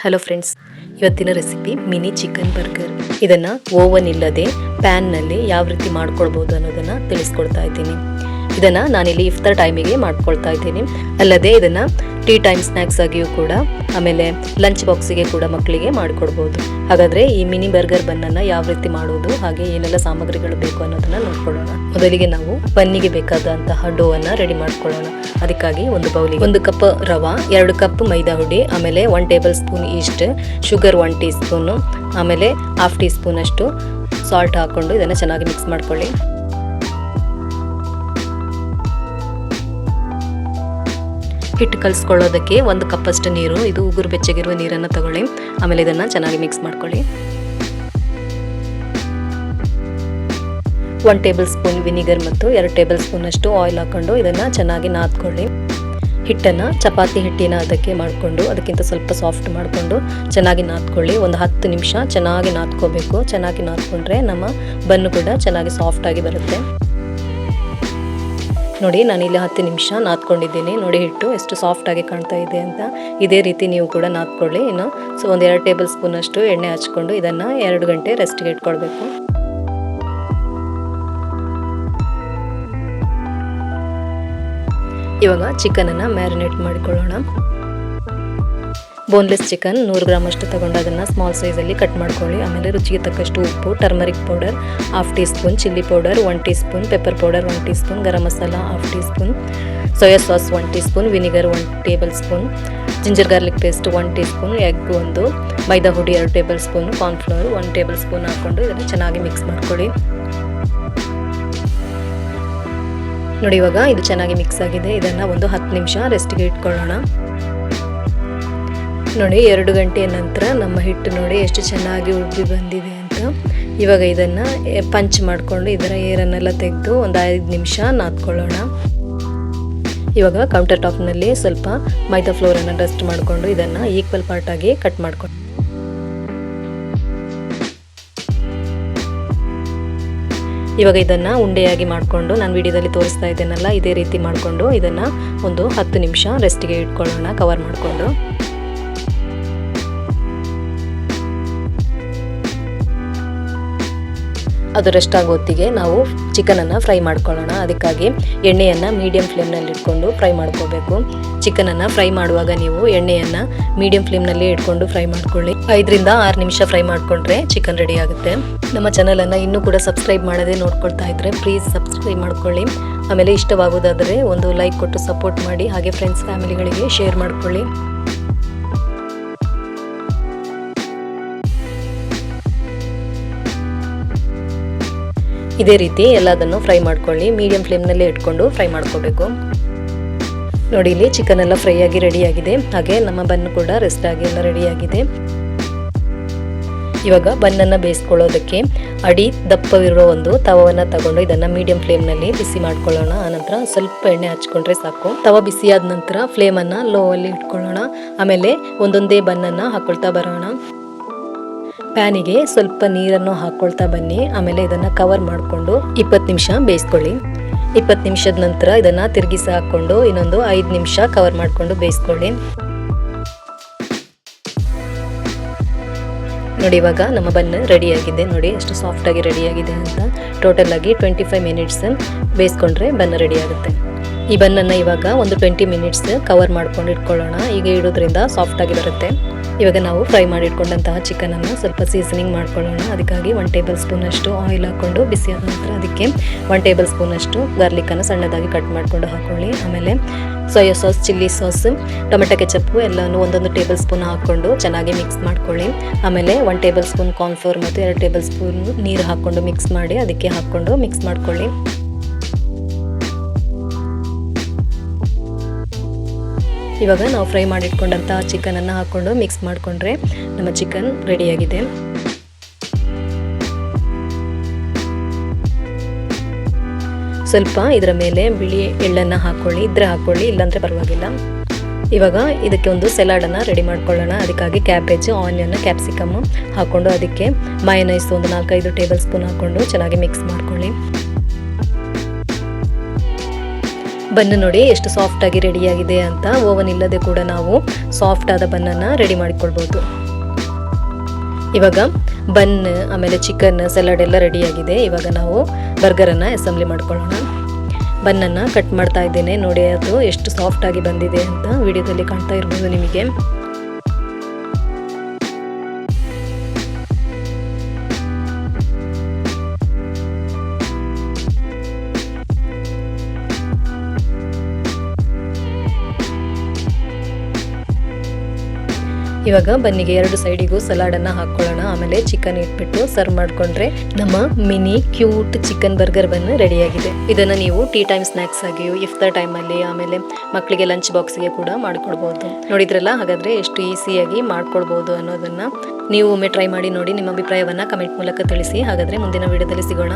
Hello friends, ಇವತ್ತಿನ recipe mini chicken burger. ಇದನ್ನು oven ಇಲ್ಲದೆ ಪ್ಯಾನ್ನಲ್ಲಿ ಯಾವ ರೀತಿ ಮಾಡ್ಕೊಳ್ಬೋದು ಅನ್ನೋದನ್ನು ತಿಳಿಸ್ಕೊಡ್ತಾ ಇದ್ದೀನಿ. ಇದನ್ನು ನಾನಿಲ್ಲಿ ಇಫ್ತಾರ್ ಟೈಮಿಗೆ ಮಾಡ್ಕೊಳ್ತಾ ಇದ್ದೀನಿ. ಅಲ್ಲದೆ ಇದನ್ನು ಟೀ ಟೈಮ್ ಸ್ನ್ಯಾಕ್ಸ್ ಆಗಿಯೂ ಕೂಡ, ಆಮೇಲೆ ಲಂಚ್ ಬಾಕ್ಸಿಗೆ ಕೂಡ ಮಕ್ಕಳಿಗೆ ಮಾಡಿಕೊಡ್ಬೋದು. ಹಾಗಾದರೆ ಈ ಮಿನಿ ಬರ್ಗರ್ ಬನ್ನನ್ನು ಯಾವ ರೀತಿ ಮಾಡೋದು, ಹಾಗೆ ಏನೆಲ್ಲ ಸಾಮಗ್ರಿಗಳು ಬೇಕು ಅನ್ನೋದನ್ನು ನೋಡ್ಕೊಳ್ಳೋಣ. ಮೊದಲಿಗೆ ನಾವು ಬನ್ನಿಗೆ ಬೇಕಾದಂತಹ ಡೋವನ್ನು ರೆಡಿ ಮಾಡ್ಕೊಳ್ಳೋಣ. ಅದಕ್ಕಾಗಿ ಒಂದು ಬೌಲಿಗೆ 1 ಕಪ್ ರವಾ, 2 ಕಪ್ ಮೈದಾ ಹುಡಿ, ಆಮೇಲೆ 1 table spoon East, sugar 1 tea spoon, ಆಮೇಲೆ ½ ಟೀ ಸ್ಪೂನ್ ಅಷ್ಟು ಸಾಲ್ಟ್ ಹಾಕ್ಕೊಂಡು ಇದನ್ನು ಚೆನ್ನಾಗಿ ಮಿಕ್ಸ್ ಮಾಡ್ಕೊಳ್ಳಿ. ಹಿಟ್ಟು ಕಲಿಸ್ಕೊಳ್ಳೋದಕ್ಕೆ 1 ಕಪ್ ಅಷ್ಟು ನೀರು, ಇದು ಉಗುರು ಬೆಚ್ಚಗಿರುವ ನೀರನ್ನು ತಗೊಳ್ಳಿ. ಆಮೇಲೆ ಇದನ್ನು ಚೆನ್ನಾಗಿ ಮಿಕ್ಸ್ ಮಾಡ್ಕೊಳ್ಳಿ. 1 ಟೇಬಲ್ ಸ್ಪೂನ್ ವಿನಿಗರ್ ಮತ್ತು 2 ಟೇಬಲ್ ಸ್ಪೂನ್ ಅಷ್ಟು ಆಯಿಲ್ ಹಾಕೊಂಡು ಇದನ್ನು ಚೆನ್ನಾಗಿ ನಾದ್ಕೊಳ್ಳಿ. ಹಿಟ್ಟನ್ನು ಚಪಾತಿ ಹಿಟ್ಟಿನ ಅದಕ್ಕೆ ಮಾಡಿಕೊಂಡು ಅದಕ್ಕಿಂತ ಸ್ವಲ್ಪ ಸಾಫ್ಟ್ ಮಾಡಿಕೊಂಡು ಚೆನ್ನಾಗಿ ನಾದ್ಕೊಳ್ಳಿ. ಒಂದು 10 ನಿಮಿಷ ಚೆನ್ನಾಗಿ ನಾದ್ಕೋಬೇಕು. ಚೆನ್ನಾಗಿ ನಾದ್ಕೊಂಡ್ರೆ ನಮ್ಮ ಬನ್ನು ಕೂಡ ಚೆನ್ನಾಗಿ ಸಾಫ್ಟಾಗಿ ಬರುತ್ತೆ. ನೋಡಿ, ನಾನಿಲ್ಲಿ 10 ನಿಮಿಷ ನಾದ್ಕೊಂಡಿದ್ದೀನಿ. ನೋಡಿ ಹಿಟ್ಟು ಎಷ್ಟು ಸಾಫ್ಟಾಗಿ ಕಾಣ್ತಾ ಇದೆ ಅಂತ. ಇದೇ ರೀತಿ ನೀವು ಕೂಡ ನಾದ್ಕೊಳ್ಳಿ. ಇನ್ನು ಒಂದು 2 ಟೇಬಲ್ ಸ್ಪೂನ್ ಅಷ್ಟು ಎಣ್ಣೆ ಹಚ್ಕೊಂಡು ಇದನ್ನು 2 ಗಂಟೆ ರೆಸ್ಟ್ಗೆ ಇಟ್ಕೊಳ್ಬೇಕು. ಇವಾಗ ಚಿಕನನ್ನು ಮ್ಯಾರಿನೇಟ್ ಮಾಡಿಕೊಳ್ಳೋಣ. ಬೋನ್ಲೆಸ್ ಚಿಕನ್ 100 ಗ್ರಾಮ್ ಅಷ್ಟು ತಗೊಂಡು ಅದನ್ನು ಸ್ಮಾಲ್ ಸೈಜಲ್ಲಿ ಕಟ್ ಮಾಡ್ಕೊಳ್ಳಿ. ಆಮೇಲೆ ರುಚಿಗೆ ತಕ್ಕಷ್ಟು ಉಪ್ಪು, turmeric powder ½ teaspoon, chilli powder 1 teaspoon, pepper powder 1 teaspoon, garam masala ½ teaspoon, soya sauce 1 teaspoon, vinegar 1 tablespoon, ginger garlic paste 1 teaspoon, egg 1, maida ಹುಡಿ 2 tablespoon, cornflour 1 tablespoon ಹಾಕ್ಕೊಂಡು ಇದನ್ನು ಚೆನ್ನಾಗಿ mix ಮಾಡ್ಕೊಳ್ಳಿ. ನೋಡಿ, ಇವಾಗ ಇದು ಚೆನ್ನಾಗಿ mix ಆಗಿದೆ. ಇದನ್ನು ಒಂದು 10 ನಿಮಿಷ ರೆಸ್ಟ್ಗೆ ಇಟ್ಕೊಳ್ಳೋಣ. ನೋಡಿ, 2 ಗಂಟೆಯ ನಂತರ ನಮ್ಮ ಹಿಟ್ಟು ನೋಡಿ ಎಷ್ಟು ಚೆನ್ನಾಗಿ ಉಬ್ಬಿ ಬಂದಿದೆ ಅಂತ. ಇವಾಗ ಇದನ್ನು ಪಂಚ್ ಮಾಡಿಕೊಂಡು ಇದರ ಏರನ್ನೆಲ್ಲ ತೆಗೆದು ಒಂದು 5 ನಿಮಿಷ ನಾದ್ಕೊಳ್ಳೋಣ. ಇವಾಗ ಕೌಂಟರ್ ಟಾಪ್ನಲ್ಲಿ ಸ್ವಲ್ಪ ಮೈದಾ ಫ್ಲೋರನ್ನು ಡಸ್ಟ್ ಮಾಡಿಕೊಂಡು ಇದನ್ನು ಈಕ್ವಲ್ ಪಾರ್ಟಾಗಿ ಕಟ್ ಮಾಡ್ಕೊಂಡು ಇವಾಗ ಇದನ್ನು ಉಂಡೆಯಾಗಿ ಮಾಡಿಕೊಂಡು ನಾನು ವಿಡಿಯೋದಲ್ಲಿ ತೋರಿಸ್ತಾ ಇದ್ದೇನಲ್ಲ, ಇದೇ ರೀತಿ ಮಾಡಿಕೊಂಡು ಇದನ್ನು ಒಂದು 10 ನಿಮಿಷ ರೆಸ್ಟಿಗೆ ಇಟ್ಕೊಳ್ಳೋಣ ಕವರ್ ಮಾಡಿಕೊಂಡು. ಅದು ರೆಸ್ಟ್ ಆಗೋ ಹೊತ್ತಿಗೆ ನಾವು ಚಿಕನನ್ನು ಫ್ರೈ ಮಾಡ್ಕೊಳ್ಳೋಣ. ಅದಕ್ಕಾಗಿ ಎಣ್ಣೆಯನ್ನು ಮೀಡಿಯಂ ಫ್ಲೇಮ್ನಲ್ಲಿ ಇಟ್ಕೊಂಡು ಫ್ರೈ ಮಾಡ್ಕೋಬೇಕು. ಚಿಕನನ್ನು ಫ್ರೈ ಮಾಡುವಾಗ ನೀವು ಎಣ್ಣೆಯನ್ನು ಮೀಡಿಯಂ ಫ್ಲೇಮ್ನಲ್ಲಿ ಇಟ್ಕೊಂಡು ಫ್ರೈ ಮಾಡ್ಕೊಳ್ಳಿ. 5 ರಿಂದ 6 ನಿಮಿಷ ಫ್ರೈ ಮಾಡಿಕೊಂಡ್ರೆ ಚಿಕನ್ ರೆಡಿ ಆಗುತ್ತೆ. ನಮ್ಮ ಚಾನಲನ್ನು ಇನ್ನೂ ಕೂಡ ಸಬ್ಸ್ಕ್ರೈಬ್ ಮಾಡದೆ ನೋಡ್ಕೊಳ್ತಾ ಇದ್ದರೆ ಪ್ಲೀಸ್ ಸಬ್ಸ್ಕ್ರೈಬ್ ಮಾಡ್ಕೊಳ್ಳಿ. ಆಮೇಲೆ ಇಷ್ಟವಾಗೋದಾದರೆ ಒಂದು ಲೈಕ್ ಕೊಟ್ಟು ಸಪೋರ್ಟ್ ಮಾಡಿ. ಹಾಗೆ ಫ್ರೆಂಡ್ಸ್ ಫ್ಯಾಮಿಲಿಗಳಿಗೆ ಶೇರ್ ಮಾಡ್ಕೊಳ್ಳಿ. ಇದೇ ರೀತಿ ಎಲ್ಲದನ್ನು ಫ್ರೈ ಮಾಡ್ಕೊಳ್ಳಿ. ಮೀಡಿಯಂ ಫ್ಲೇಮ್ನಲ್ಲೇ ಇಟ್ಕೊಂಡು ಫ್ರೈ ಮಾಡ್ಕೋಬೇಕು. ನೋಡಿ, ಇಲ್ಲಿ ಚಿಕನ್ ಎಲ್ಲ ಫ್ರೈ ಆಗಿ ರೆಡಿಯಾಗಿದೆ. ಹಾಗೆ ನಮ್ಮ ಬನ್ನು ಕೂಡ ರೆಸ್ಟ್ ಆಗಿ ಎಲ್ಲ ರೆಡಿಯಾಗಿದೆ. ಇವಾಗ ಬನ್ನನ್ನು ಬೇಯಿಸ್ಕೊಳ್ಳೋದಕ್ಕೆ ಅಡಿ ದಪ್ಪವಿರೋ ಒಂದು ತವವನ್ನು ತಗೊಂಡು ಇದನ್ನು ಮೀಡಿಯಂ ಫ್ಲೇಮ್ನಲ್ಲಿ ಬಿಸಿ ಮಾಡ್ಕೊಳ್ಳೋಣ. ಆನಂತರ ಸ್ವಲ್ಪ ಎಣ್ಣೆ ಹಚ್ಕೊಂಡ್ರೆ ಸಾಕು. ತವ ಬಿಸಿಯಾದ ನಂತರ ಫ್ಲೇಮನ್ನು ಲೋ ಅಲ್ಲಿ ಇಟ್ಕೊಳ್ಳೋಣ. ಆಮೇಲೆ ಒಂದೊಂದೇ ಬನ್ನನ್ನು ಹಾಕೊಳ್ತಾ ಬರೋಣ. ಪ್ಯಾನಿಗೆ ಸ್ವಲ್ಪ ನೀರನ್ನು ಹಾಕ್ಕೊಳ್ತಾ ಬನ್ನಿ. ಆಮೇಲೆ ಇದನ್ನು ಕವರ್ ಮಾಡಿಕೊಂಡು 20 ನಿಮಿಷ ಬೇಯಿಸ್ಕೊಳ್ಳಿ. 20 ನಿಮಿಷದ ನಂತರ ಇದನ್ನು ತಿರುಗಿಸಿ ಹಾಕ್ಕೊಂಡು ಇನ್ನೊಂದು 5 ನಿಮಿಷ ಕವರ್ ಮಾಡಿಕೊಂಡು ಬೇಯಿಸ್ಕೊಳ್ಳಿ. ನೋಡಿ, ಇವಾಗ ನಮ್ಮ ಬನ್ ರೆಡಿಯಾಗಿದೆ. ನೋಡಿ ಎಷ್ಟು ಸಾಫ್ಟಾಗಿ ರೆಡಿಯಾಗಿದೆ ಅಂತ. ಟೋಟಲ್ ಆಗಿ 25 ಮಿನಿಟ್ಸ್ ಬೇಯಿಸ್ಕೊಂಡ್ರೆ ಬನ್ ರೆಡಿ ಆಗುತ್ತೆ. ಈ ಬನ್ನನ್ನು ಇವಾಗ ಒಂದು 20 ಮಿನಿಟ್ಸ್ ಕವರ್ ಮಾಡ್ಕೊಂಡು ಇಟ್ಕೊಳ್ಳೋಣ. ಈಗ ಇಡೋದ್ರಿಂದ ಸಾಫ್ಟಾಗಿ ಬರುತ್ತೆ. ಇವಾಗ ನಾವು ಫ್ರೈ ಮಾಡಿ ಇಟ್ಕೊಂಡಂತಹ ಚಿಕನನ್ನು ಸ್ವಲ್ಪ ಸೀಸನಿಂಗ್ ಮಾಡ್ಕೊಳ್ಳೋಣ. ಅದಕ್ಕಾಗಿ 1 ಟೇಬಲ್ ಸ್ಪೂನ್ ಅಷ್ಟು ಆಯಿಲ್ ಹಾಕ್ಕೊಂಡು ಬಿಸಿಯಾದ ನಂತರ ಅದಕ್ಕೆ 1 ಟೇಬಲ್ ಸ್ಪೂನ್ ಅಷ್ಟು ಗಾರ್ಲಿಕ್ಕನ್ನು ಸಣ್ಣದಾಗಿ ಕಟ್ ಮಾಡಿಕೊಂಡು ಹಾಕ್ಕೊಳ್ಳಿ. ಆಮೇಲೆ soya sauce, chilli sauce, tomato ketchup ಎಲ್ಲನೂ 1 ಟೇಬಲ್ ಸ್ಪೂನ್ ಹಾಕ್ಕೊಂಡು ಚೆನ್ನಾಗಿ ಮಿಕ್ಸ್ ಮಾಡ್ಕೊಳ್ಳಿ. ಆಮೇಲೆ 1 ಟೇಬಲ್ ಸ್ಪೂನ್ ಕಾರ್ನ್ಫ್ಲವರ್ ಮತ್ತು 2 ಟೇಬಲ್ ಸ್ಪೂನ್ ನೀರು ಹಾಕ್ಕೊಂಡು ಮಿಕ್ಸ್ ಮಾಡಿ ಅದಕ್ಕೆ ಹಾಕ್ಕೊಂಡು ಮಿಕ್ಸ್ ಮಾಡ್ಕೊಳ್ಳಿ. ಇವಾಗ ನಾವು ಫ್ರೈ ಮಾಡಿಟ್ಕೊಂಡಂತಹ ಚಿಕನನ್ನು ಹಾಕ್ಕೊಂಡು ಮಿಕ್ಸ್ ಮಾಡಿಕೊಂಡ್ರೆ ನಮ್ಮ ಚಿಕನ್ ರೆಡಿಯಾಗಿದೆ. ಸ್ವಲ್ಪ ಇದರ ಮೇಲೆ ಬಿಳಿ ಎಳ್ಳನ್ನು ಹಾಕ್ಕೊಳ್ಳಿ. ಇದ್ರೆ ಹಾಕ್ಕೊಳ್ಳಿ, ಇಲ್ಲಾಂದರೆ ಪರವಾಗಿಲ್ಲ. ಇವಾಗ ಇದಕ್ಕೆ ಒಂದು ಸಲಾಡನ್ನು ರೆಡಿ ಮಾಡ್ಕೊಳ್ಳೋಣ. ಅದಕ್ಕಾಗಿ ಕ್ಯಾಬೇಜ್, ಆನಿಯನ್, ಕ್ಯಾಪ್ಸಿಕಮ್ ಹಾಕ್ಕೊಂಡು ಅದಕ್ಕೆ ಮಯೋನೈಸ್ ಒಂದು 4-5 ಟೇಬಲ್ ಸ್ಪೂನ್ ಹಾಕ್ಕೊಂಡು ಚೆನ್ನಾಗಿ ಮಿಕ್ಸ್ ಮಾಡ್ಕೊಳ್ಳಿ. ಬನ್ ನೋಡಿ ಎಷ್ಟು ಸಾಫ್ಟಾಗಿ ರೆಡಿಯಾಗಿದೆ ಅಂತ. ಓವನ್ ಇಲ್ಲದೆ ಕೂಡ ನಾವು ಸಾಫ್ಟ್ ಆದ ಬನ್ನನ್ನು ರೆಡಿ ಮಾಡಿಕೊಳ್ಬೋದು. ಇವಾಗ ಬನ್ ಆಮೇಲೆ ಚಿಕನ್ ಸಲಾಡ್ ಎಲ್ಲ ರೆಡಿಯಾಗಿದೆ. ಇವಾಗ ನಾವು ಬರ್ಗರನ್ನು ಅಸೆಂಬ್ಲಿ ಮಾಡ್ಕೊಳ್ಳೋಣ. ಬನ್ನನ್ನು ಕಟ್ ಮಾಡ್ತಾ ಇದ್ದೇನೆ. ನೋಡಿ ಅದು ಎಷ್ಟು ಸಾಫ್ಟಾಗಿ ಬಂದಿದೆ ಅಂತ ವಿಡಿಯೋದಲ್ಲಿ ಕಾಣ್ತಾ ಇರ್ಬೋದು ನಿಮಗೆ. ಇವಾಗ ಬನ್ನಿಗೆ 2 ಸೈಡಿಗೂ ಸಲಾಡನ್ನು ಹಾಕ್ಕೊಳ್ಳೋಣ. ಆಮೇಲೆ ಚಿಕನ್ ಇಟ್ಬಿಟ್ಟು ಸರ್ವ್ ಮಾಡಿಕೊಂಡ್ರೆ ನಮ್ಮ mini cute chicken burger bun ರೆಡಿಯಾಗಿದೆ. ಇದನ್ನು ನೀವು ಟೀ ಟೈಮ್ ಸ್ನ್ಯಾಕ್ಸ್ ಆಗಿಯೂ ಇಫ್ತಾರ್ ಟೈಮಲ್ಲಿ ಆಮೇಲೆ ಮಕ್ಕಳಿಗೆ ಲಂಚ್ ಬಾಕ್ಸ್ಗೆ ಕೂಡ ಮಾಡ್ಕೊಳ್ಬೋದು. ನೋಡಿದ್ರಲ್ಲ, ಹಾಗಾದರೆ ಎಷ್ಟು ಈಸಿಯಾಗಿ ಮಾಡ್ಕೊಳ್ಬೋದು ಅನ್ನೋದನ್ನು ನೀವು ಒಮ್ಮೆ ಟ್ರೈ ಮಾಡಿ ನೋಡಿ. ನಿಮ್ಮ ಅಭಿಪ್ರಾಯವನ್ನು ಕಮೆಂಟ್ ಮೂಲಕ ತಿಳಿಸಿ. ಹಾಗಾದರೆ ಮುಂದಿನ ವಿಡಿಯೋದಲ್ಲಿ ಸಿಗೋಣ.